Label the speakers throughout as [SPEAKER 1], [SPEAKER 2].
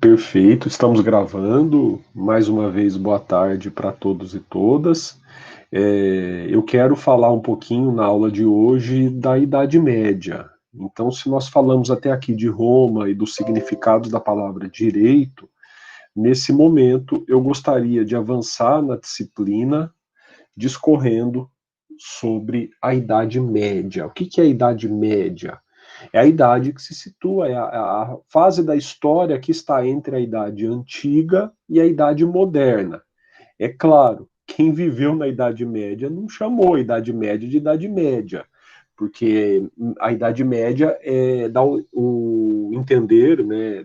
[SPEAKER 1] Perfeito, estamos gravando. Mais uma vez, boa tarde para todos e todas. Eu quero falar um pouquinho na aula de hoje da Idade Média. Então, se nós falamos até aqui de Roma e dos significados da palavra direito, nesse momento eu gostaria de avançar na disciplina discorrendo sobre a Idade Média. O que é a Idade Média? É a idade que se situa, é a fase da história que está entre a Idade Antiga e a Idade Moderna. É claro, quem viveu na Idade Média não chamou a Idade Média de Idade Média, porque a Idade Média dá o entender, né,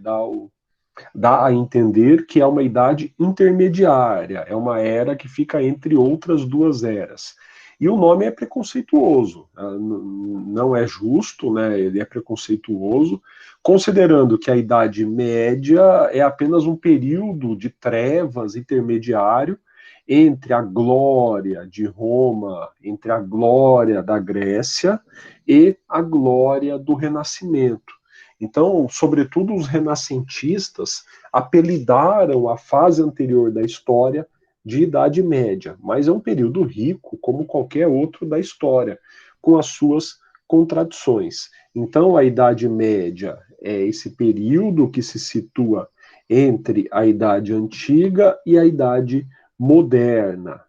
[SPEAKER 1] dá a entender que é uma idade intermediária, é uma era que fica entre outras duas eras. E o nome é preconceituoso, não é justo, né? Ele é preconceituoso, considerando que a Idade Média é apenas um período de trevas intermediário entre a glória de Roma, entre a glória da Grécia e a glória do Renascimento. Então, sobretudo os renascentistas apelidaram a fase anterior da história de Idade Média, mas é um período rico, como qualquer outro da história, com as suas contradições. Então, a Idade Média é esse período que se situa entre a Idade Antiga e a Idade Moderna.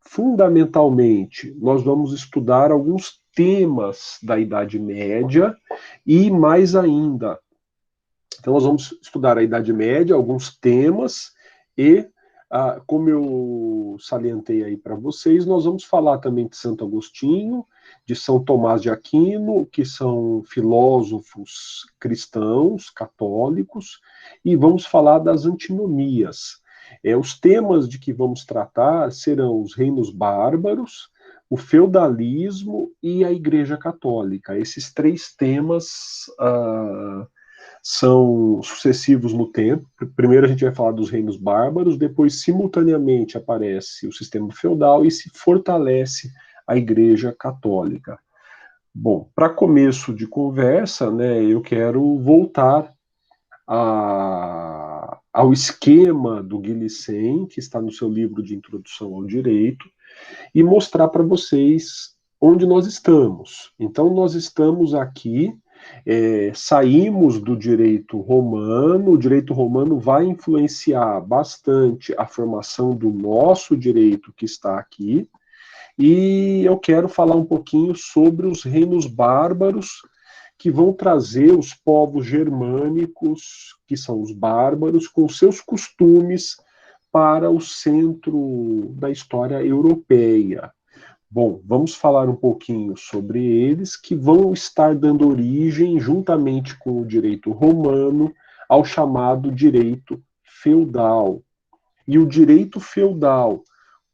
[SPEAKER 1] Fundamentalmente, nós vamos estudar alguns temas da Idade Média e mais ainda. Então, nós vamos estudar a Idade Média, alguns temas, e, como eu salientei aí para vocês, nós vamos falar também de Santo Agostinho, de São Tomás de Aquino, que são filósofos cristãos, católicos, e vamos falar das antinomias. Os temas de que vamos tratar serão os reinos bárbaros, o feudalismo e a Igreja Católica. Esses três temas são sucessivos no tempo. Primeiro a gente vai falar dos reinos bárbaros, depois simultaneamente aparece o sistema feudal e se fortalece a Igreja Católica. Bom, para começo de conversa, né, eu quero voltar ao esquema do Guilicem, que está no seu livro de Introdução ao Direito, e mostrar para vocês onde nós estamos. Então, nós estamos aqui, saímos do direito romano, o direito romano vai influenciar bastante a formação do nosso direito que está aqui, e eu quero falar um pouquinho sobre os reinos bárbaros, que vão trazer os povos germânicos, que são os bárbaros, com seus costumes para o centro da história europeia. Bom, vamos falar um pouquinho sobre eles, que vão estar dando origem, juntamente com o direito romano, ao chamado direito feudal. E o direito feudal,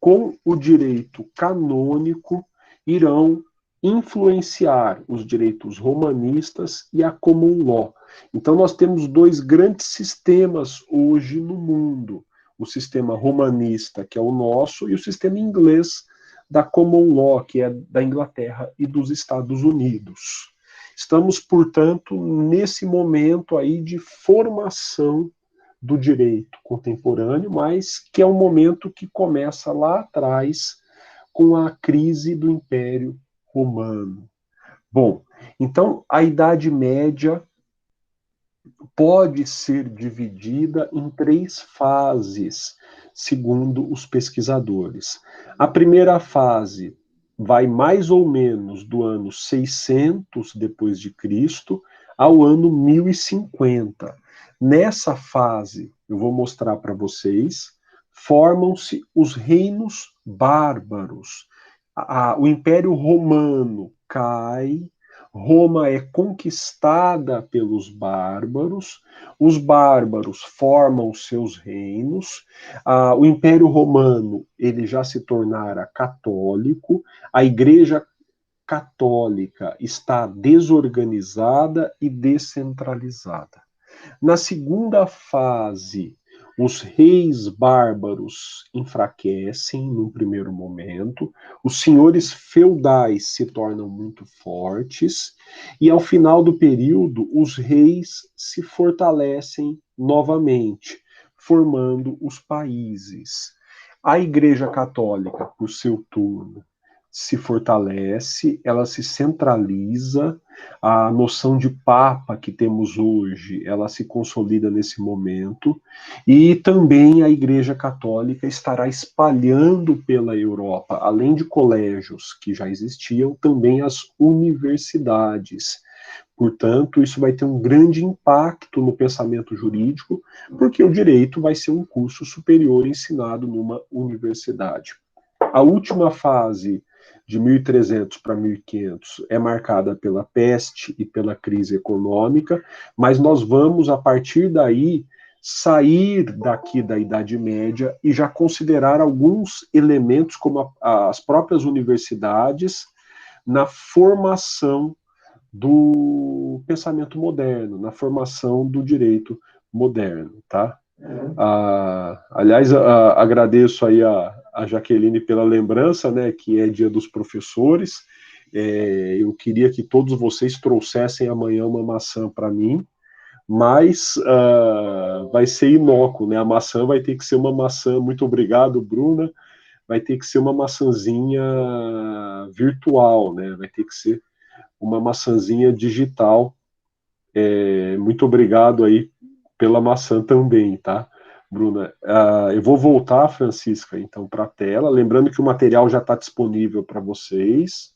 [SPEAKER 1] com o direito canônico, irão influenciar os direitos romanistas e a common law. Então, nós temos dois grandes sistemas hoje no mundo: o sistema romanista, que é o nosso, e o sistema inglês da common law, que é da Inglaterra e dos Estados Unidos. Estamos, portanto, nesse momento aí de formação do direito contemporâneo, mas que é um momento que começa lá atrás com a crise do Império Romano. Bom, então a Idade Média pode ser dividida em três fases, segundo os pesquisadores. A primeira fase vai mais ou menos do ano 600 depois de Cristo ao ano 1050. Nessa fase, eu vou mostrar para vocês, formam-se os reinos bárbaros. O Império Romano cai, Roma é conquistada pelos bárbaros, os bárbaros formam seus reinos, o Império Romano ele já se tornara católico, a Igreja Católica está desorganizada e descentralizada. Na segunda fase, Os reis bárbaros enfraquecem num primeiro momento, os senhores feudais se tornam muito fortes, e ao final do período, os reis se fortalecem novamente, formando os países. A Igreja Católica, por seu turno, se fortalece, ela se centraliza, a noção de Papa que temos hoje, ela se consolida nesse momento, e também a Igreja Católica estará espalhando pela Europa, além de colégios que já existiam, também as universidades. Portanto, isso vai ter um grande impacto no pensamento jurídico, porque o direito vai ser um curso superior ensinado numa universidade. A última fase, de 1300 para 1500, é marcada pela peste e pela crise econômica, mas nós vamos, a partir daí, sair daqui da Idade Média e já considerar alguns elementos, como as próprias universidades, na formação do pensamento moderno, na formação do direito moderno, tá? Aliás, agradeço aí a Jaqueline pela lembrança, né, que é Dia dos Professores. Eu queria que todos vocês trouxessem amanhã uma maçã para mim, mas vai ser inócuo, né? A maçã vai ter que ser uma maçã, muito obrigado, Bruna, vai ter que ser uma maçãzinha virtual, né? Vai ter que ser uma maçãzinha digital. Muito obrigado aí pela maçã também, tá, Bruna? Eu vou voltar, Francisca, então, para a tela. Lembrando que o material já está disponível para vocês.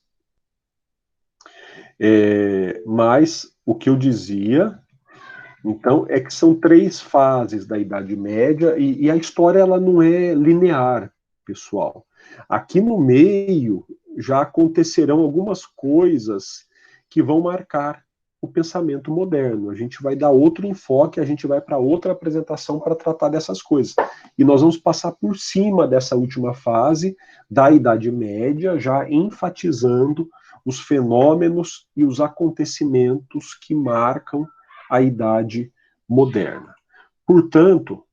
[SPEAKER 1] Mas o que eu dizia, então, é que são 3 fases da Idade Média e a história ela não é linear, pessoal. Aqui no meio já acontecerão algumas coisas que vão marcar o pensamento moderno. A gente vai dar outro enfoque, a gente vai para outra apresentação para tratar dessas coisas. E nós vamos passar por cima dessa última fase da Idade Média, já enfatizando os fenômenos e os acontecimentos que marcam a Idade Moderna. Portanto,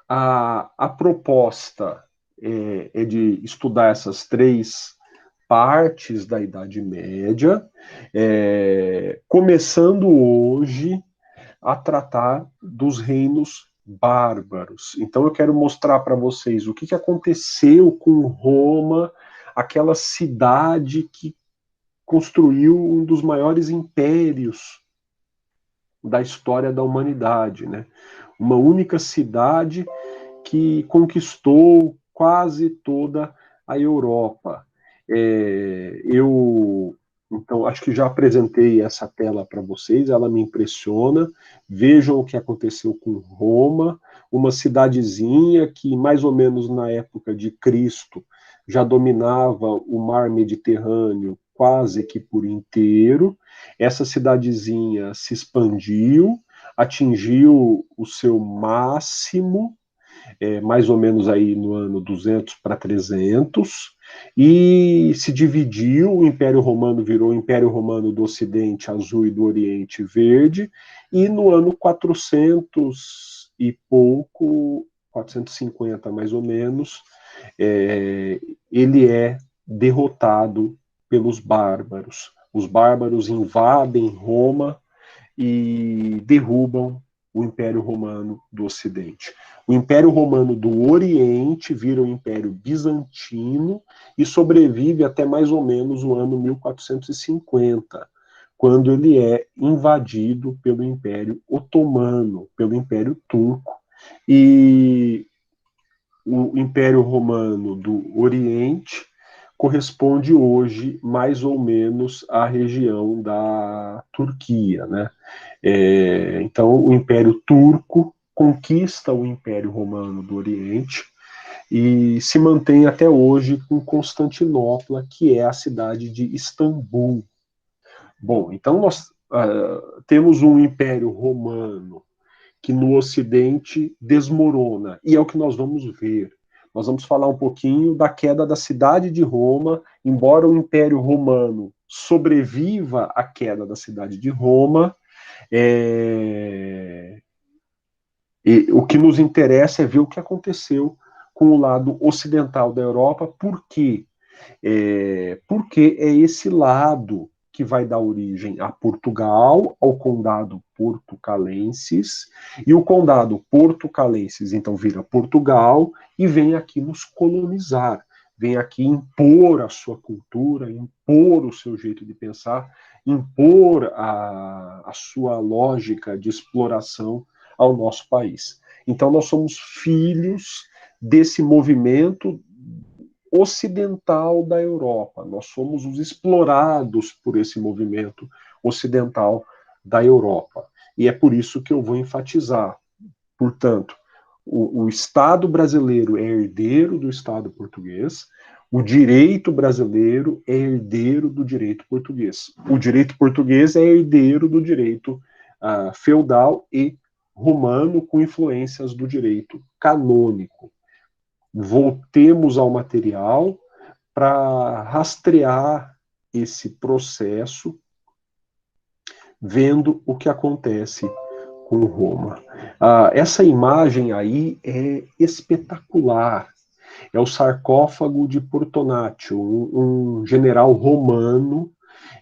[SPEAKER 1] a proposta é de estudar essas 3 partes da Idade Média, começando hoje a tratar dos reinos bárbaros. Então eu quero mostrar para vocês o que aconteceu com Roma, aquela cidade que construiu um dos maiores impérios da história da humanidade, né? Uma única cidade que conquistou quase toda a Europa. Então, acho que já apresentei essa tela para vocês, ela me impressiona. Vejam o que aconteceu com Roma, uma cidadezinha que, mais ou menos na época de Cristo, já dominava o mar Mediterrâneo quase que por inteiro. Essa cidadezinha se expandiu, atingiu o seu máximo, mais ou menos aí no ano 200 para 300, e se dividiu, o Império Romano virou o Império Romano do Ocidente azul e do Oriente verde, e no ano 400 e pouco, 450 mais ou menos, ele é derrotado pelos bárbaros. Os bárbaros invadem Roma e derrubam o Império Romano do Ocidente. O Império Romano do Oriente vira o Império Bizantino e sobrevive até mais ou menos o ano 1450, quando ele é invadido pelo Império Otomano, pelo Império Turco, e o Império Romano do Oriente corresponde hoje mais ou menos à região da Turquia, né? Então, o Império Turco conquista o Império Romano do Oriente e se mantém até hoje com Constantinopla, que é a cidade de Istambul. Bom, então nós temos um Império Romano que no Ocidente desmorona, e é o que nós vamos ver. Nós vamos falar um pouquinho da queda da cidade de Roma, embora o Império Romano sobreviva à queda da cidade de Roma, E o que nos interessa é ver o que aconteceu com o lado ocidental da Europa, por quê? Porque é esse lado que vai dar origem a Portugal, ao Condado Portucalenses, e o Condado Portucalenses então vira Portugal e vem aqui nos colonizar, vem aqui impor a sua cultura, impor o seu jeito de pensar, impor a sua lógica de exploração ao nosso país. Então nós somos filhos desse movimento ocidental da Europa. Nós somos os explorados por esse movimento ocidental da Europa. E é por isso que eu vou enfatizar. Portanto, o Estado brasileiro é herdeiro do Estado português, o direito brasileiro é herdeiro do direito português. O direito português é herdeiro do direito feudal e romano, com influências do direito canônico. Voltemos ao material para rastrear esse processo, vendo o que acontece com Roma. Essa imagem aí é espetacular. É o sarcófago de Portonatio, um general romano.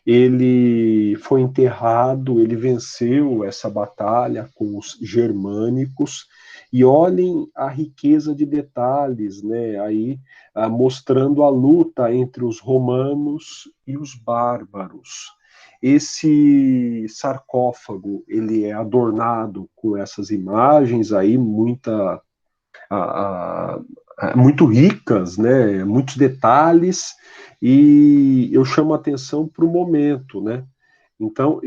[SPEAKER 1] Ele foi enterrado, ele venceu essa batalha com os germânicos, e olhem a riqueza de detalhes, né, aí mostrando a luta entre os romanos e os bárbaros. Esse sarcófago, ele é adornado com essas imagens aí, muito ricas, né, muitos detalhes, e eu chamo a atenção para o momento, né? Então,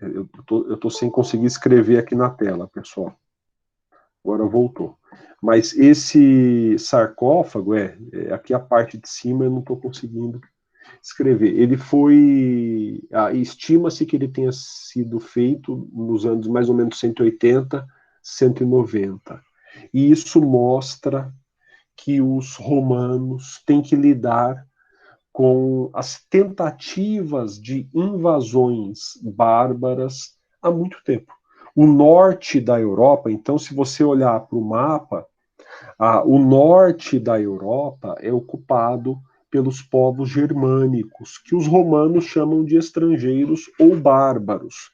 [SPEAKER 1] eu tô sem conseguir escrever aqui na tela, pessoal. Agora voltou. Mas esse sarcófago, aqui a parte de cima eu não estou conseguindo escrever. Ele foi, estima-se que ele tenha sido feito nos anos mais ou menos 180, 190. E isso mostra que os romanos têm que lidar com as tentativas de invasões bárbaras há muito tempo. O norte da Europa, então, se você olhar para o mapa, o norte da Europa é ocupado pelos povos germânicos, que os romanos chamam de estrangeiros ou bárbaros.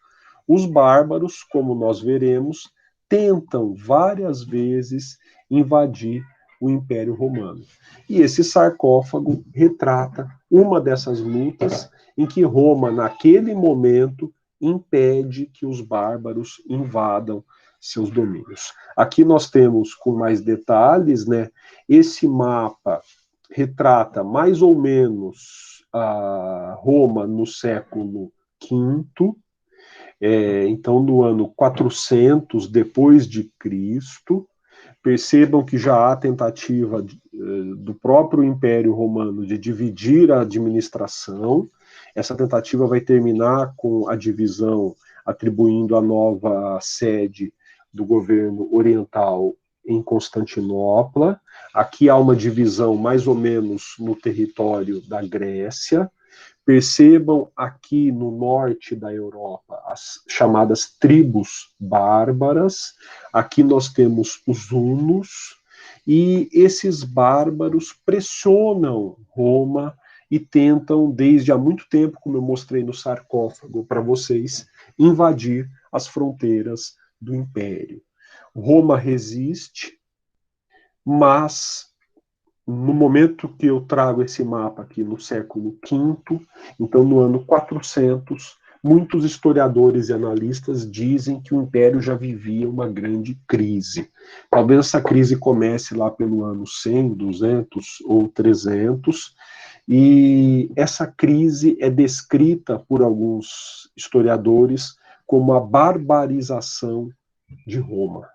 [SPEAKER 1] Os bárbaros, como nós veremos, tentam várias vezes invadir o Império Romano. E esse sarcófago retrata uma dessas lutas em que Roma, naquele momento, impede que os bárbaros invadam seus domínios. Aqui nós temos com mais detalhes, né? Esse mapa retrata mais ou menos Roma no século V, então no ano 400 depois de Cristo. Percebam que já há tentativa do próprio Império Romano de dividir a administração. Essa tentativa vai terminar com a divisão, atribuindo a nova sede do governo oriental em Constantinopla. Aqui há uma divisão mais ou menos no território da Grécia. Percebam aqui no norte da Europa as chamadas tribos bárbaras. Aqui nós temos os hunos, e esses bárbaros pressionam Roma e tentam, desde há muito tempo, como eu mostrei no sarcófago para vocês, invadir as fronteiras do Império. Roma resiste, mas no momento que eu trago esse mapa aqui no século V, então no ano 400, muitos historiadores e analistas dizem que o Império já vivia uma grande crise. Talvez essa crise comece lá pelo ano 100, 200 ou 300, e essa crise é descrita por alguns historiadores como a barbarização de Roma.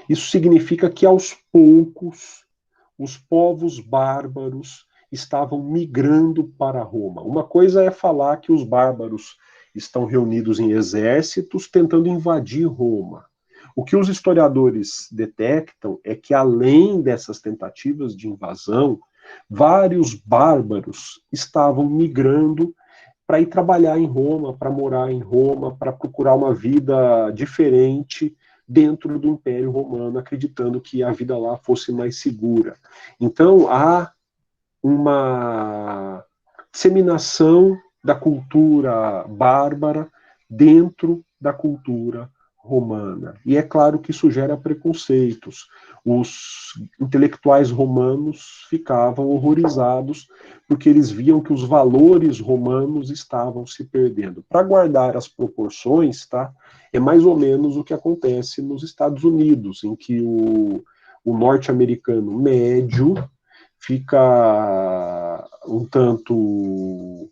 [SPEAKER 1] Isso significa que aos poucos os povos bárbaros estavam migrando para Roma. Uma coisa é falar que os bárbaros estão reunidos em exércitos tentando invadir Roma. O que os historiadores detectam é que, além dessas tentativas de invasão, vários bárbaros estavam migrando para ir trabalhar em Roma, para morar em Roma, para procurar uma vida diferente dentro do Império Romano, acreditando que a vida lá fosse mais segura. Então, há uma disseminação da cultura bárbara dentro da cultura romana. E é claro que isso gera preconceitos. Os intelectuais romanos ficavam horrorizados porque eles viam que os valores romanos estavam se perdendo. Para guardar as proporções, tá? É mais ou menos o que acontece nos Estados Unidos, em que o norte-americano médio fica um tanto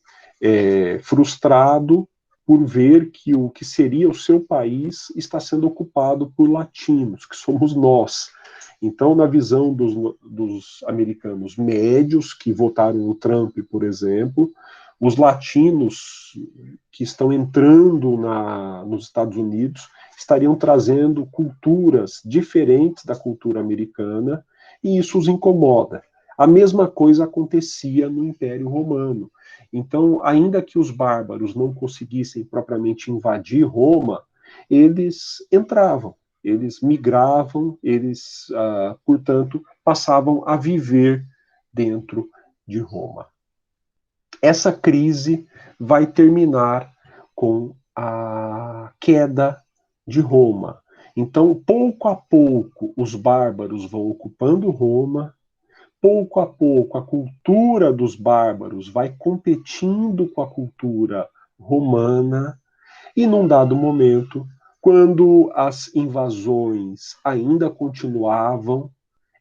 [SPEAKER 1] frustrado por ver que o que seria o seu país está sendo ocupado por latinos, que somos nós. Então, na visão dos americanos médios, que votaram no Trump, por exemplo, os latinos que estão entrando nos Estados Unidos estariam trazendo culturas diferentes da cultura americana, e isso os incomoda. A mesma coisa acontecia no Império Romano. Então, ainda que os bárbaros não conseguissem propriamente invadir Roma, eles entravam, eles migravam, eles, portanto, passavam a viver dentro de Roma. Essa crise vai terminar com a queda de Roma. Então, pouco a pouco, os bárbaros vão ocupando Roma, pouco a pouco, a cultura dos bárbaros vai competindo com a cultura romana, e num dado momento, quando as invasões ainda continuavam,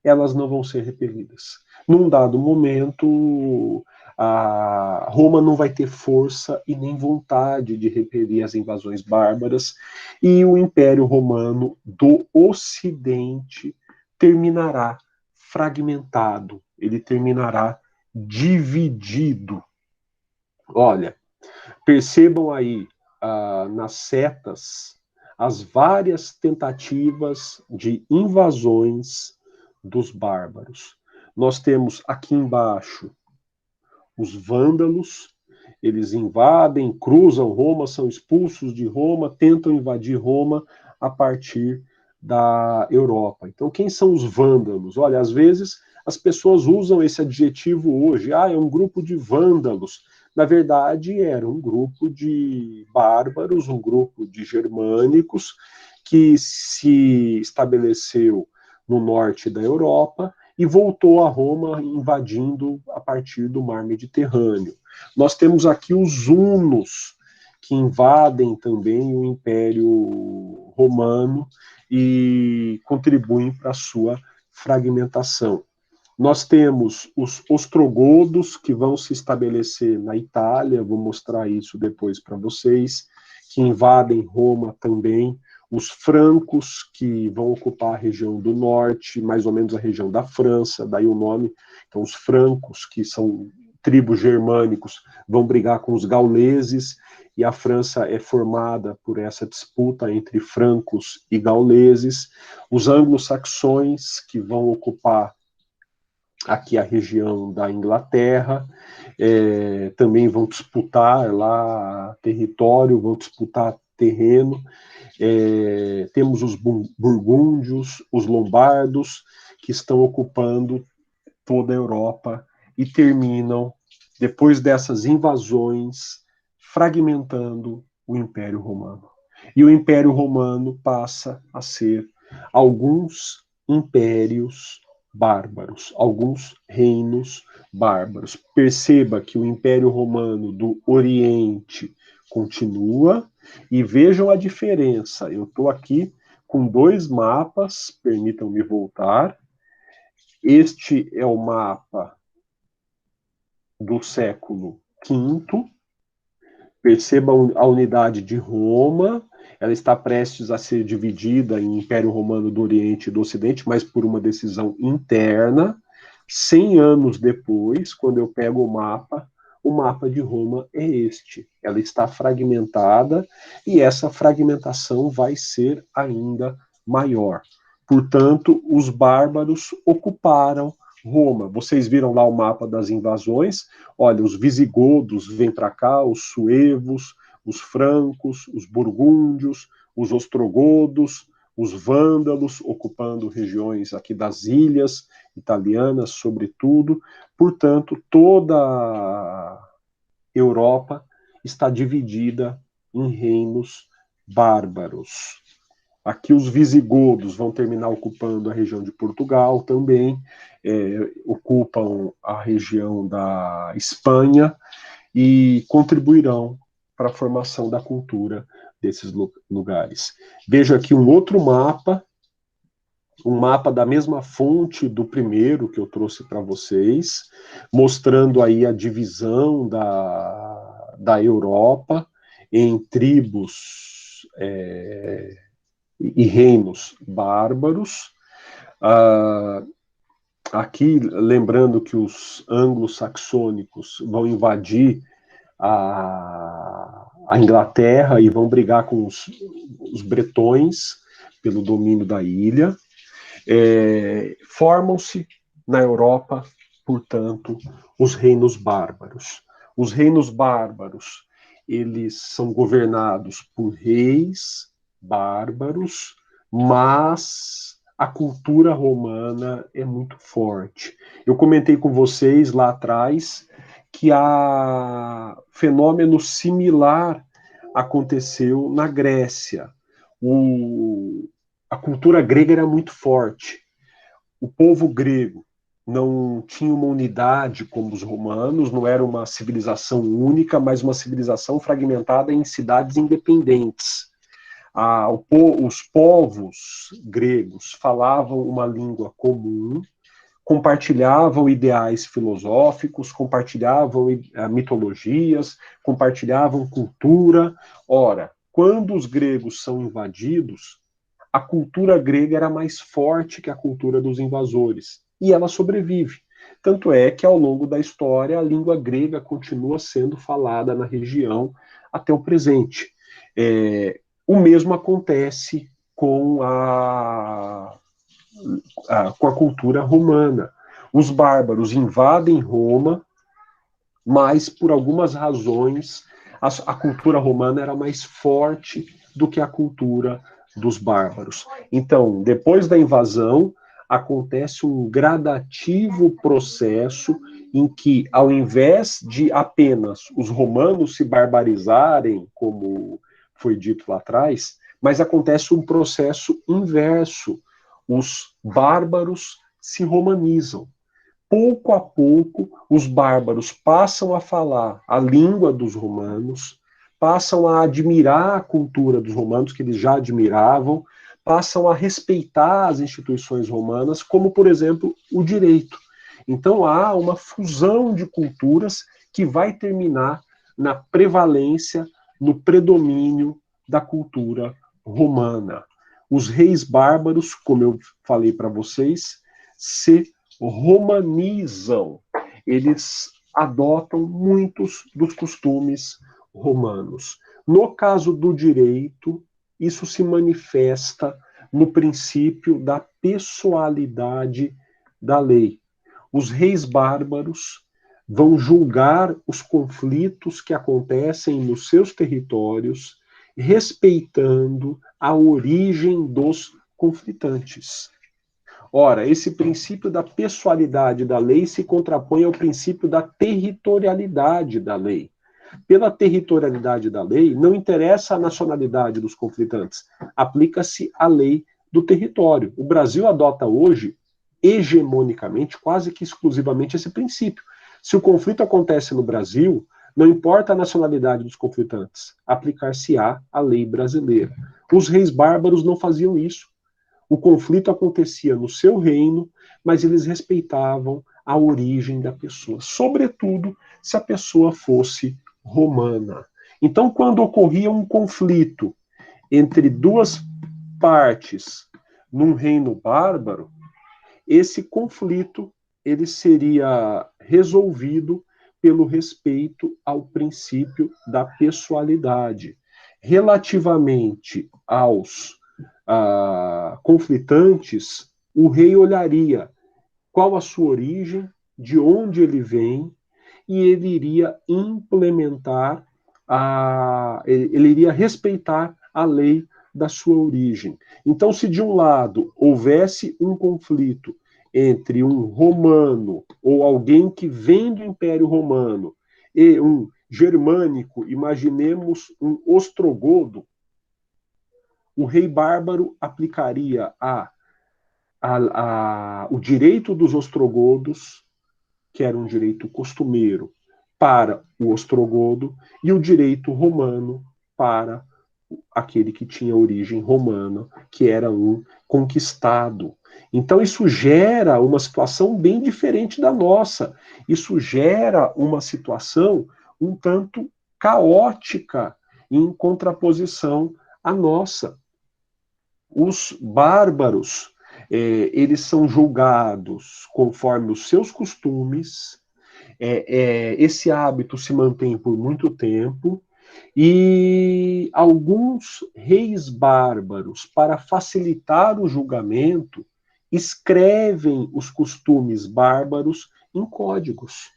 [SPEAKER 1] elas não vão ser repelidas. Num dado momento, a Roma não vai ter força e nem vontade de repelir as invasões bárbaras, e o Império Romano do Ocidente terminará fragmentado, ele terminará dividido. Olha, percebam aí nas setas as várias tentativas de invasões dos bárbaros. Nós temos aqui embaixo os vândalos, eles invadem, cruzam Roma, são expulsos de Roma, tentam invadir Roma a partir da Europa. Então, quem são os vândalos? Olha, às vezes as pessoas usam esse adjetivo hoje, é um grupo de vândalos. Na verdade, era um grupo de bárbaros, um grupo de germânicos que se estabeleceu no norte da Europa e voltou a Roma invadindo a partir do mar Mediterrâneo. Nós temos aqui os hunos, que invadem também o Império Romano e contribuem para a sua fragmentação. Nós temos os ostrogodos, que vão se estabelecer na Itália, vou mostrar isso depois para vocês, que invadem Roma também, os francos, que vão ocupar a região do norte, mais ou menos a região da França, daí o nome. Então, os francos, que são tribos germânicos, vão brigar com os gauleses, e a França é formada por essa disputa entre francos e gauleses. Os anglo-saxões, que vão ocupar aqui a região da Inglaterra, também vão disputar lá território, vão disputar terreno. Temos os burgúndios, os lombardos, que estão ocupando toda a Europa e terminam, depois dessas invasões, fragmentando o Império Romano. E o Império Romano passa a ser alguns impérios bárbaros, alguns reinos bárbaros. Perceba que o Império Romano do Oriente continua, e vejam a diferença. Eu estou aqui com dois mapas, permitam-me voltar. Este é o mapa do século V. Percebam a unidade de Roma. Ela está prestes a ser dividida em Império Romano do Oriente e do Ocidente, mas por uma decisão interna. 100 anos depois, quando eu pego o mapa de Roma é este. Ela está fragmentada, e essa fragmentação vai ser ainda maior. Portanto, os bárbaros ocuparam Roma, vocês viram lá o mapa das invasões, olha, os visigodos vêm para cá, os suevos, os francos, os burgúndios, os ostrogodos, os vândalos, ocupando regiões aqui das ilhas italianas, sobretudo. Portanto, toda a Europa está dividida em reinos bárbaros. Aqui os visigodos vão terminar ocupando a região de Portugal também, ocupam a região da Espanha e contribuirão para a formação da cultura desses lugares. Veja aqui um mapa da mesma fonte do primeiro que eu trouxe para vocês, mostrando aí a divisão da Europa em tribos e reinos bárbaros. Aqui, lembrando que os anglo-saxônicos vão invadir a Inglaterra e vão brigar com os bretões pelo domínio da ilha. Formam-se na Europa, portanto, os reinos bárbaros. Os reinos bárbaros, eles são governados por reis bárbaros, mas a cultura romana é muito forte. Eu comentei com vocês lá atrás que há fenômeno similar aconteceu na Grécia. A cultura grega era muito forte. O povo grego não tinha uma unidade como os romanos, não era uma civilização única, mas uma civilização fragmentada em cidades independentes. Os povos gregos falavam uma língua comum, compartilhavam ideais filosóficos, compartilhavam mitologias, compartilhavam cultura. Ora, quando os gregos são invadidos, a cultura grega era mais forte que a cultura dos invasores, e ela sobrevive. Tanto é que, ao longo da história, a língua grega continua sendo falada na região até o presente. O mesmo acontece com a cultura romana. Os bárbaros invadem Roma, mas, por algumas razões, a cultura romana era mais forte do que a cultura dos bárbaros. Então, depois da invasão, acontece um gradativo processo em que, ao invés de apenas os romanos se barbarizarem, como foi dito lá atrás, mas acontece um processo inverso. Os bárbaros se romanizam. Pouco a pouco, os bárbaros passam a falar a língua dos romanos, passam a admirar a cultura dos romanos, que eles já admiravam, passam a respeitar as instituições romanas, como, por exemplo, o direito. Então, há uma fusão de culturas que vai terminar na prevalência, no predomínio da cultura romana. Os reis bárbaros, como eu falei para vocês, se romanizam. Eles adotam muitos dos costumes romanos. No caso do direito, isso se manifesta no princípio da pessoalidade da lei. Os reis bárbaros vão julgar os conflitos que acontecem nos seus territórios, respeitando a origem dos conflitantes. Ora, esse princípio da pessoalidade da lei se contrapõe ao princípio da territorialidade da lei. Pela territorialidade da lei, não interessa a nacionalidade dos conflitantes, aplica-se a lei do território. O Brasil adota hoje, hegemonicamente, quase que exclusivamente esse princípio. Se o conflito acontece no Brasil, não importa a nacionalidade dos conflitantes, aplicar-se-á a lei brasileira. Os reis bárbaros não faziam isso. O conflito acontecia no seu reino, mas eles respeitavam a origem da pessoa, sobretudo se a pessoa fosse romana. Então, quando ocorria um conflito entre duas partes num reino bárbaro, esse conflito ele seria resolvido pelo respeito ao princípio da pessoalidade. Relativamente aos conflitantes, o rei olharia qual a sua origem, de onde ele vem, e ele iria implementar, ele iria respeitar a lei da sua origem. Então, se de um lado houvesse um conflito entre um romano ou alguém que vem do Império Romano e um germânico, imaginemos um ostrogodo, o rei bárbaro aplicaria o direito dos ostrogodos, que era um direito costumeiro, para o ostrogodo, e o direito romano para aquele que tinha origem romana, que era um conquistado. Então, isso gera uma situação bem diferente da nossa. Isso gera uma situação um tanto caótica, em contraposição à nossa. Os bárbaros, eles são julgados conforme os seus costumes, esse hábito se mantém por muito tempo, e alguns reis bárbaros, para facilitar o julgamento, escrevem os costumes bárbaros em códigos.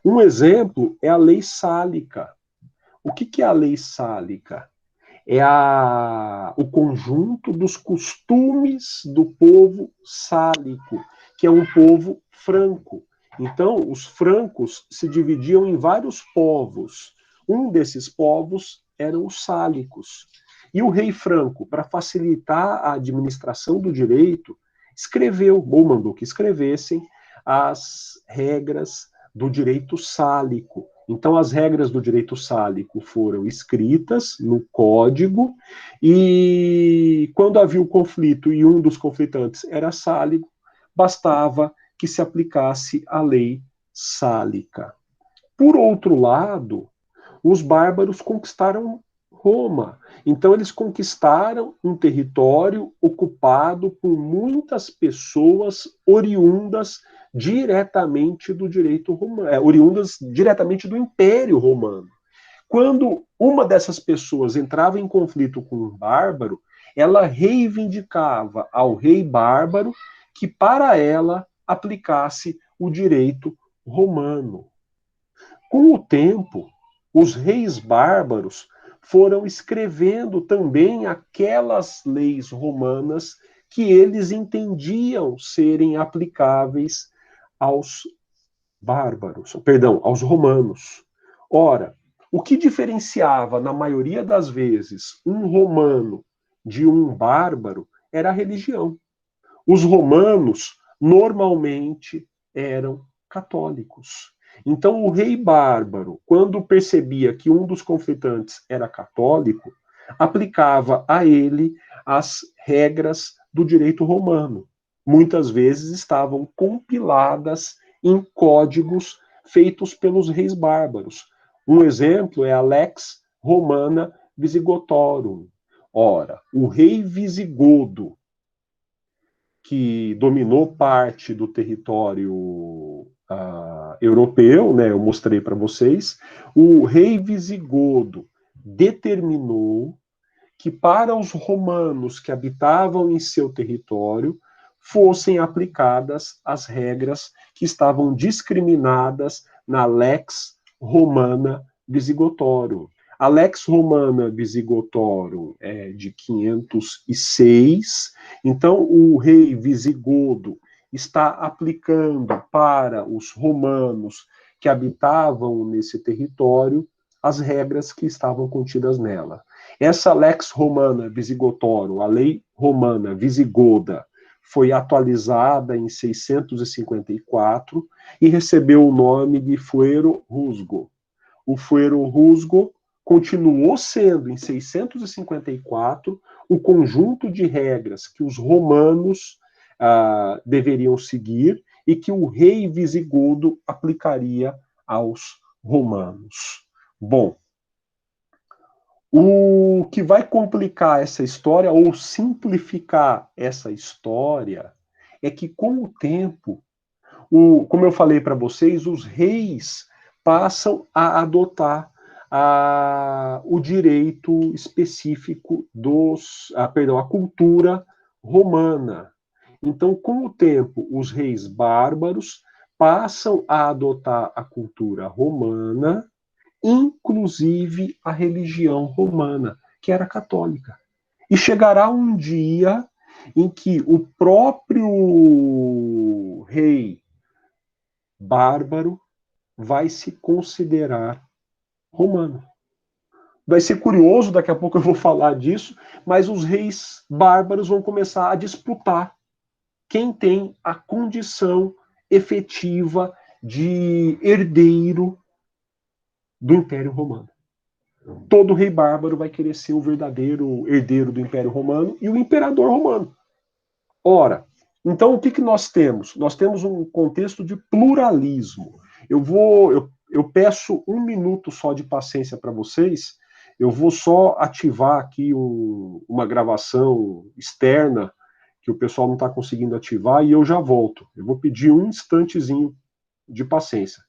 [SPEAKER 1] Um exemplo é a lei sálica. O que é a lei sálica? É o conjunto dos costumes do povo sálico, que é um povo franco. Então, os francos se dividiam em vários povos. Um desses povos eram os sálicos. E o rei Franco, para facilitar a administração do direito, escreveu, ou mandou que escrevessem, as regras do direito sálico. Então, as regras do direito sálico foram escritas no código, e quando havia o conflito e um dos conflitantes era sálico, bastava que se aplicasse a lei sálica. Por outro lado, os bárbaros conquistaram Roma. Então, eles conquistaram um território ocupado por muitas pessoas oriundas diretamente do direito romano, oriundas diretamente do Império Romano. Quando uma dessas pessoas entrava em conflito com um bárbaro, ela reivindicava ao rei bárbaro que para ela aplicasse o direito romano. Com o tempo, os reis bárbaros foram escrevendo também aquelas leis romanas que eles entendiam serem aplicáveis aos bárbaros, perdão, aos romanos. Ora, o que diferenciava, na maioria das vezes, um romano de um bárbaro era a religião. Os romanos normalmente eram católicos. Então, o rei bárbaro, quando percebia que um dos conflitantes era católico, aplicava a ele as regras do direito romano. Muitas vezes estavam compiladas em códigos feitos pelos reis bárbaros. Um exemplo é a Lex Romana Visigotorum. Ora, o rei visigodo, que dominou parte do território europeu, né, eu mostrei para vocês, o rei visigodo determinou que para os romanos que habitavam em seu território fossem aplicadas as regras que estavam discriminadas na Lex Romana Visigotorum. A Lex Romana Visigotorum é de 506, então o rei visigodo está aplicando para os romanos que habitavam nesse território as regras que estavam contidas nela. Essa Lex Romana Visigotorum, a lei romana visigoda, foi atualizada em 654 e recebeu o nome de Fuero Rusgo. O Fuero Rusgo continuou sendo, em 654, o conjunto de regras que os romanos deveriam seguir e que o rei visigodo aplicaria aos romanos. Bom, o que vai complicar essa história, ou simplificar essa história, é que, com o tempo, como eu falei para vocês, os reis passam a adotar o direito específico a cultura romana. Então, com o tempo, os reis bárbaros passam a adotar a cultura romana, inclusive a religião romana, que era católica. E chegará um dia em que o próprio rei bárbaro vai se considerar romano. Vai ser curioso, daqui a pouco eu vou falar disso, mas os reis bárbaros vão começar a disputar quem tem a condição efetiva de herdeiro do Império Romano. Todo rei bárbaro vai querer ser o verdadeiro herdeiro do Império Romano e o imperador romano. Ora, então o que, que nós temos? Nós temos um contexto de pluralismo. Eu peço um minuto só de paciência para vocês. Eu vou só ativar aqui uma gravação externa que o pessoal não está conseguindo ativar e eu já volto. Eu vou pedir um instantezinho de paciência.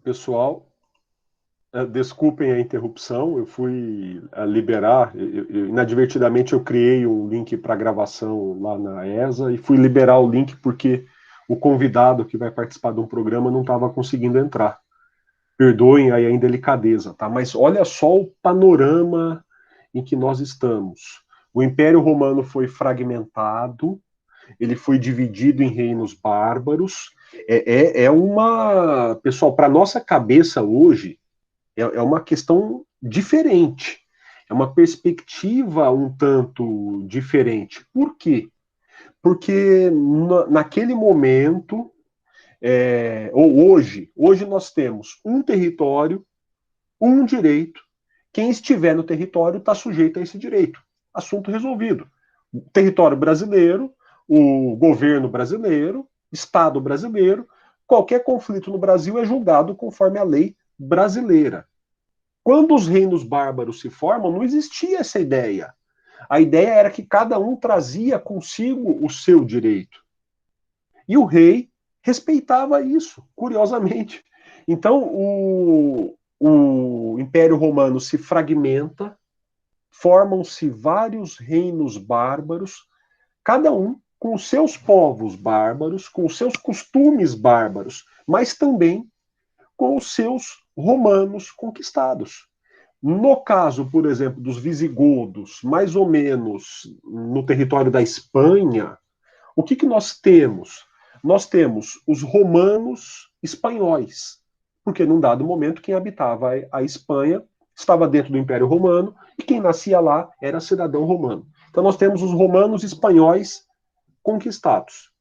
[SPEAKER 1] Pessoal, desculpem a interrupção, eu fui liberar, inadvertidamente eu criei um link para gravação lá na ESA e fui liberar o link porque o convidado que vai participar de um programa não estava conseguindo entrar. Perdoem aí a indelicadeza, tá? Mas olha só o panorama em que nós estamos. O Império Romano foi fragmentado, ele foi dividido em reinos bárbaros. É uma. Pessoal, para nossa cabeça hoje, é uma questão diferente. É uma perspectiva um tanto diferente. Por quê? Porque naquele momento, ou hoje nós temos um território, um direito. Quem estiver no território está sujeito a esse direito. Assunto resolvido. Território brasileiro, o governo brasileiro, Estado brasileiro, qualquer conflito no Brasil é julgado conforme a lei brasileira. Quando os reinos bárbaros se formam, não existia essa ideia. A ideia era que cada um trazia consigo o seu direito. E o rei respeitava isso, curiosamente. Então, o Império Romano se fragmenta, formam-se vários reinos bárbaros, cada um com os seus povos bárbaros, com os seus costumes bárbaros, mas também com os seus romanos conquistados. No caso, por exemplo, dos visigodos, mais ou menos no território da Espanha, o que nós temos? Nós temos os romanos espanhóis, porque num dado momento quem habitava a Espanha estava dentro do Império Romano e quem nascia lá era cidadão romano. Então nós temos os romanos espanhóis conquistados.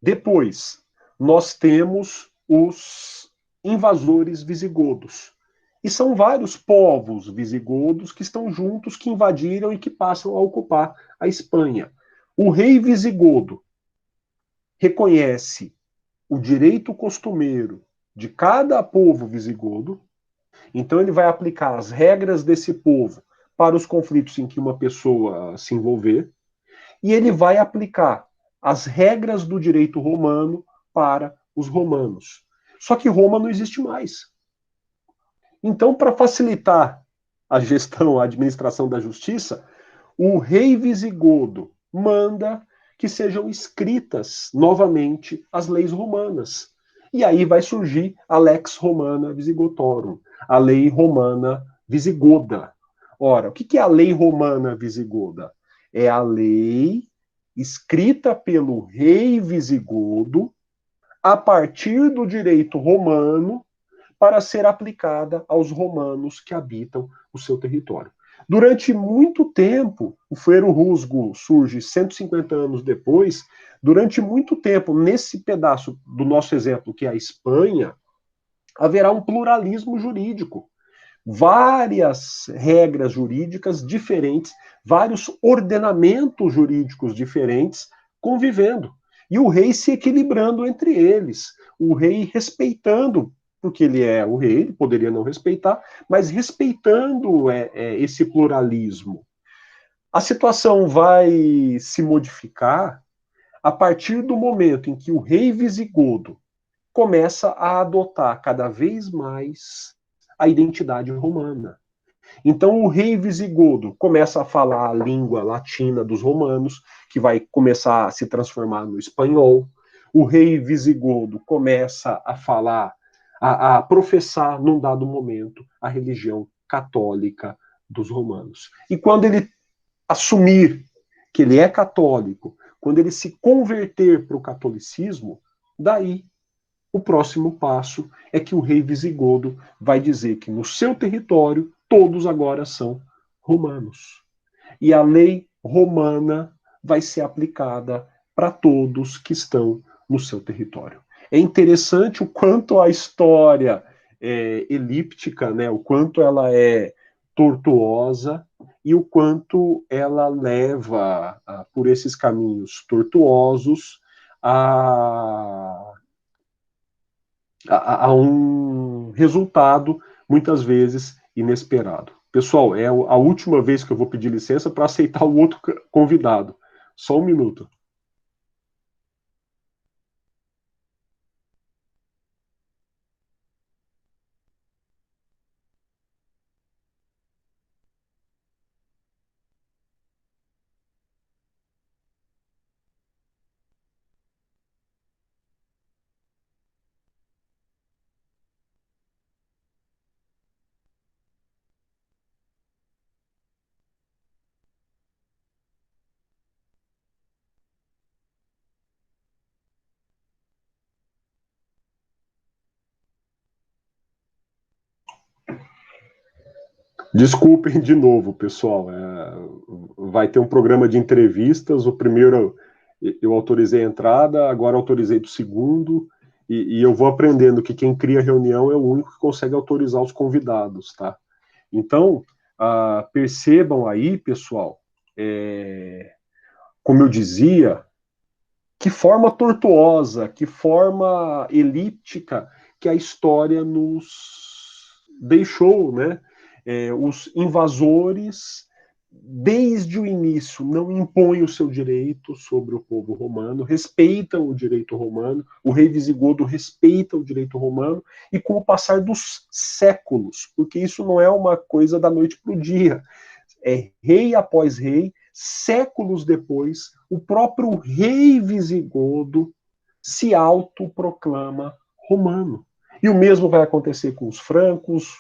[SPEAKER 1] Depois, nós temos os invasores visigodos. E são vários povos visigodos que estão juntos, que invadiram e que passam a ocupar a Espanha. O rei visigodo reconhece o direito costumeiro de cada povo visigodo, então ele vai aplicar as regras desse povo para os conflitos em que uma pessoa se envolver, e ele vai aplicar as regras do direito romano para os romanos. Só que Roma não existe mais. Então, para facilitar a gestão, a administração da justiça, o rei visigodo manda que sejam escritas novamente as leis romanas. E aí vai surgir a Lex Romana Visigotorum, a lei romana visigoda. Ora, o que é a lei romana visigoda? É a lei escrita pelo rei visigodo a partir do direito romano para ser aplicada aos romanos que habitam o seu território. Durante muito tempo, o fuero rusgo surge 150 anos depois. Durante muito tempo, nesse pedaço do nosso exemplo, que é a Espanha, haverá um pluralismo jurídico. Várias regras jurídicas diferentes, vários ordenamentos jurídicos diferentes convivendo. E o rei se equilibrando entre eles, o rei respeitando, porque ele é o rei, ele poderia não respeitar, mas respeitando esse pluralismo. A situação vai se modificar a partir do momento em que o rei visigodo começa a adotar cada vez mais a identidade romana. Então o rei visigodo começa a falar a língua latina dos romanos, que vai começar a se transformar no espanhol. O rei visigodo começa a falar, a professar, num dado momento, a religião católica dos romanos. E quando ele assumir que ele é católico, quando ele se converter para o catolicismo, daí o próximo passo é que o rei visigodo vai dizer que no seu território todos agora são romanos. E a lei romana vai ser aplicada para todos que estão no seu território. É interessante o quanto a história é elíptica, né? O quanto ela é tortuosa e o quanto ela leva por esses caminhos tortuosos a a um resultado, muitas vezes, inesperado. Pessoal, é a última vez que eu vou pedir licença para aceitar o outro convidado. Só um minuto. Desculpem de novo, pessoal. Vai ter um programa de entrevistas. O primeiro eu autorizei a entrada, agora autorizei do segundo, e eu vou aprendendo que quem cria reunião é o único que consegue autorizar os convidados, tá? Então, percebam aí, pessoal, como eu dizia, que forma tortuosa, que forma elíptica que a história nos deixou, né? Os invasores, desde o início, não impõem o seu direito sobre o povo romano, respeitam o direito romano, o rei visigodo respeita o direito romano, e com o passar dos séculos, porque isso não é uma coisa da noite para o dia, é rei após rei, séculos depois, o próprio rei visigodo se autoproclama romano. E o mesmo vai acontecer com os francos,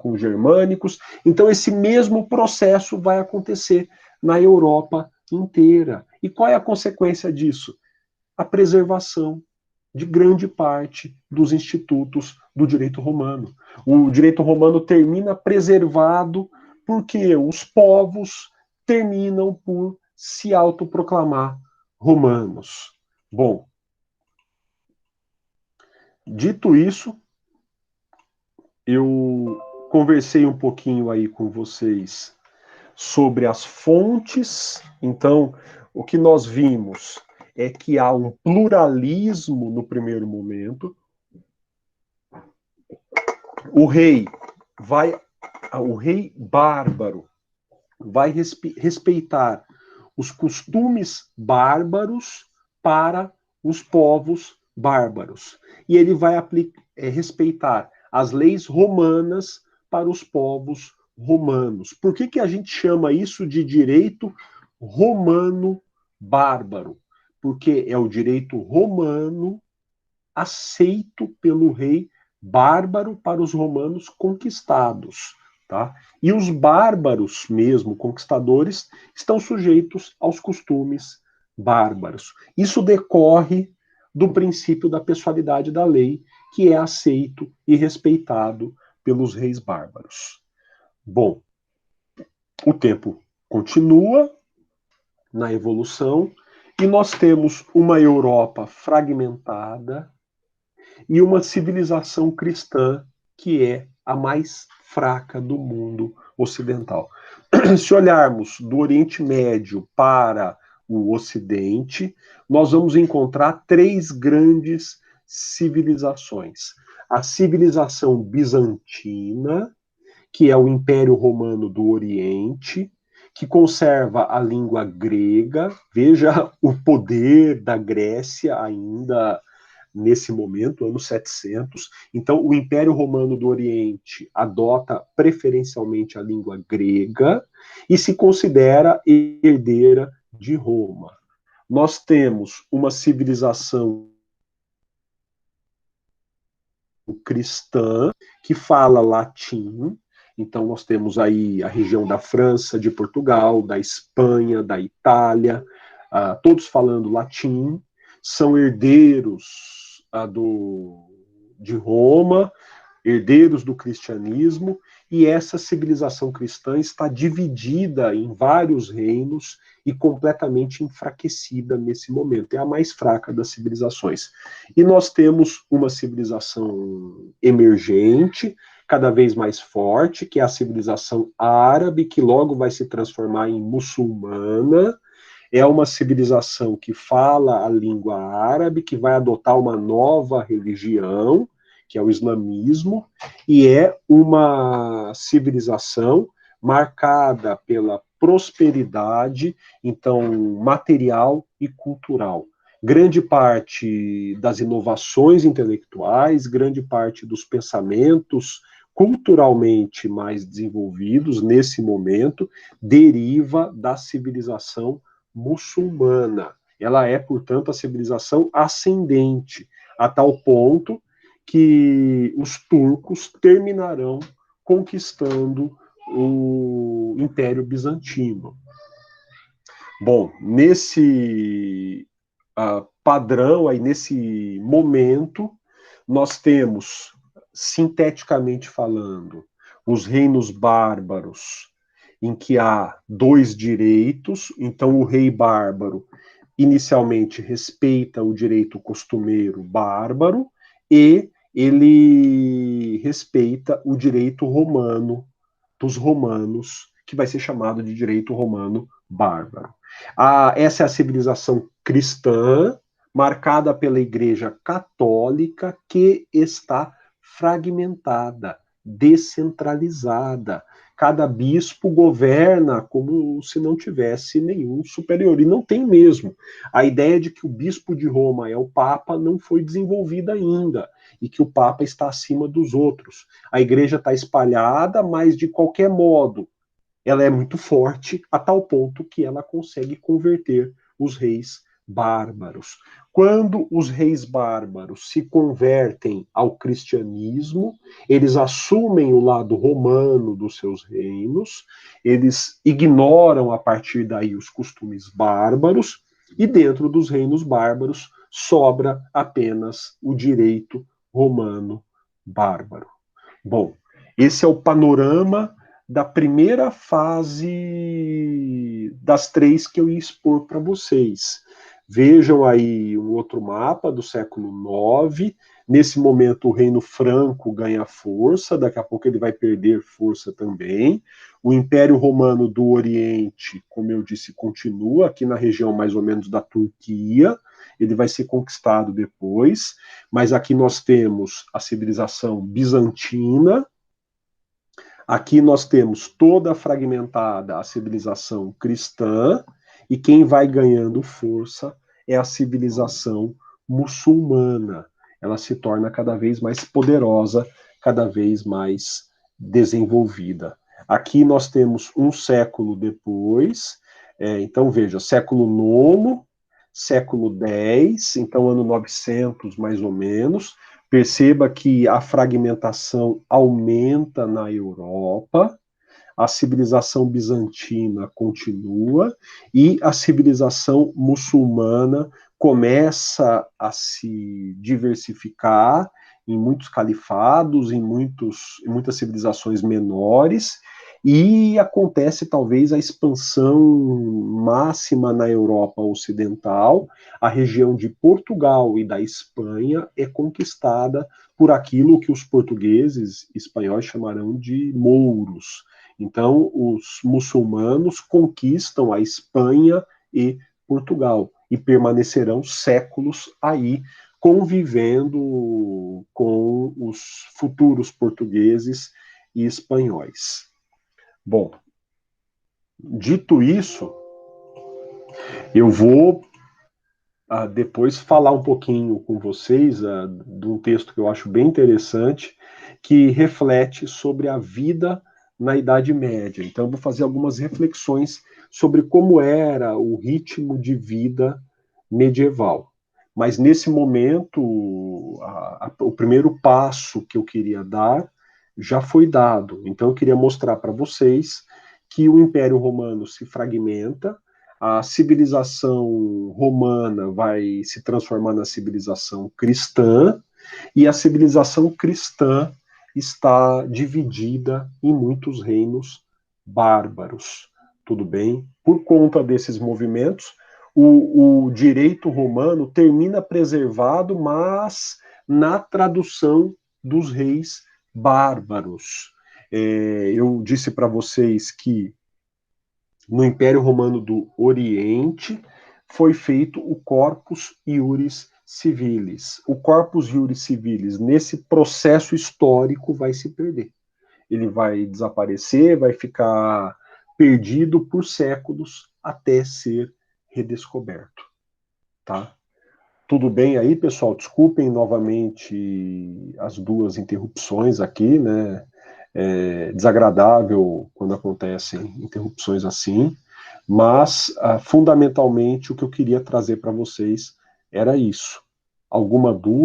[SPEAKER 1] com os germânicos. Então, esse mesmo processo vai acontecer na Europa inteira. E qual é a consequência disso? A preservação de grande parte dos institutos do direito romano. O direito romano termina preservado porque os povos terminam por se autoproclamar romanos. Bom, dito isso, eu conversei um pouquinho aí com vocês sobre as fontes. Então, o que nós vimos é que há um pluralismo no primeiro momento. O rei bárbaro vai respeitar os costumes bárbaros para os povos bárbaros. E ele vai respeitar as leis romanas para os povos romanos. Por que a gente chama isso de direito romano bárbaro? Porque é o direito romano aceito pelo rei bárbaro para os romanos conquistados. Tá? E os bárbaros, mesmo conquistadores, estão sujeitos aos costumes bárbaros. Isso decorre do princípio da pessoalidade da lei, que é aceito e respeitado pelos reis bárbaros. Bom, o tempo continua na evolução e nós temos uma Europa fragmentada e uma civilização cristã que é a mais fraca do mundo ocidental. Se olharmos do Oriente Médio para o Ocidente, nós vamos encontrar três grandes civilizações. A civilização bizantina, que é o Império Romano do Oriente, que conserva a língua grega. Veja o poder da Grécia ainda nesse momento, ano 700. Então, o Império Romano do Oriente adota preferencialmente a língua grega e se considera herdeira de Roma. Nós temos uma civilização cristã que fala latim. Então, nós temos aí a região da França, de Portugal, da Espanha, da Itália, todos falando latim, são herdeiros de Roma, herdeiros do cristianismo, e essa civilização cristã está dividida em vários reinos e completamente enfraquecida nesse momento. É a mais fraca das civilizações. E nós temos uma civilização emergente, cada vez mais forte, que é a civilização árabe, que logo vai se transformar em muçulmana. É uma civilização que fala a língua árabe, que vai adotar uma nova religião, que é o islamismo, e é uma civilização marcada pela prosperidade, então, material e cultural. Grande parte das inovações intelectuais, grande parte dos pensamentos culturalmente mais desenvolvidos nesse momento deriva da civilização muçulmana. Ela é, portanto, a civilização ascendente, a tal ponto que os turcos terminarão conquistando o Império Bizantino. Bom, nesse padrão, aí, nesse momento, nós temos, sinteticamente falando, os reinos bárbaros, em que há dois direitos. Então, o rei bárbaro inicialmente respeita o direito costumeiro bárbaro e ele respeita o direito romano dos romanos, que vai ser chamado de direito romano bárbaro. Essa é a civilização cristã, marcada pela Igreja Católica, que está fragmentada, descentralizada. Cada bispo governa como se não tivesse nenhum superior, e não tem mesmo. A ideia de que o bispo de Roma é o Papa não foi desenvolvida ainda, e que o Papa está acima dos outros. A igreja está espalhada, mas de qualquer modo, ela é muito forte a tal ponto que ela consegue converter os reis bárbaros. Quando os reis bárbaros se convertem ao cristianismo, eles assumem o lado romano dos seus reinos, eles ignoram a partir daí os costumes bárbaros, e dentro dos reinos bárbaros sobra apenas o direito romano bárbaro. Bom, esse é o panorama da primeira fase das três que eu ia expor para vocês. Vejam aí um outro mapa do século IX. Nesse momento, o Reino Franco ganha força, daqui a pouco ele vai perder força também. O Império Romano do Oriente, como eu disse, continua aqui na região mais ou menos da Turquia. Ele vai ser conquistado depois, mas aqui nós temos a civilização bizantina. Aqui nós temos toda fragmentada a civilização cristã, e quem vai ganhando força é a civilização muçulmana. Ela se torna cada vez mais poderosa, cada vez mais desenvolvida. Aqui nós temos um século depois, então veja, século IX, século X, então ano 900 mais ou menos. Perceba que a fragmentação aumenta na Europa, a civilização bizantina continua e a civilização muçulmana começa a se diversificar em muitos califados, em muitas civilizações menores, e acontece talvez a expansão máxima na Europa Ocidental. A região de Portugal e da Espanha é conquistada por aquilo que os portugueses e espanhóis chamarão de mouros. Então, os muçulmanos conquistam a Espanha e Portugal e permanecerão séculos aí, convivendo com os futuros portugueses e espanhóis. Bom, dito isso, eu vou depois falar um pouquinho com vocês de um texto que eu acho bem interessante, que reflete sobre a vida na Idade Média. Então, eu vou fazer algumas reflexões sobre como era o ritmo de vida medieval. Mas, nesse momento, o primeiro passo que eu queria dar já foi dado. Então, eu queria mostrar para vocês que o Império Romano se fragmenta, a civilização romana vai se transformar na civilização cristã, e a civilização cristã está dividida em muitos reinos bárbaros. Tudo bem? Por conta desses movimentos, o direito romano termina preservado, mas na tradução dos reis bárbaros. Eu disse para vocês que no Império Romano do Oriente foi feito o Corpus Iuris Civilis. O Corpus Iuris Civilis, nesse processo histórico, vai se perder. Ele vai desaparecer, vai ficar perdido por séculos até ser redescoberto. Tá? Tudo bem aí, pessoal? Desculpem novamente as duas interrupções aqui, né? É desagradável quando acontecem interrupções assim, mas fundamentalmente o que eu queria trazer para vocês era isso. Alguma dúvida?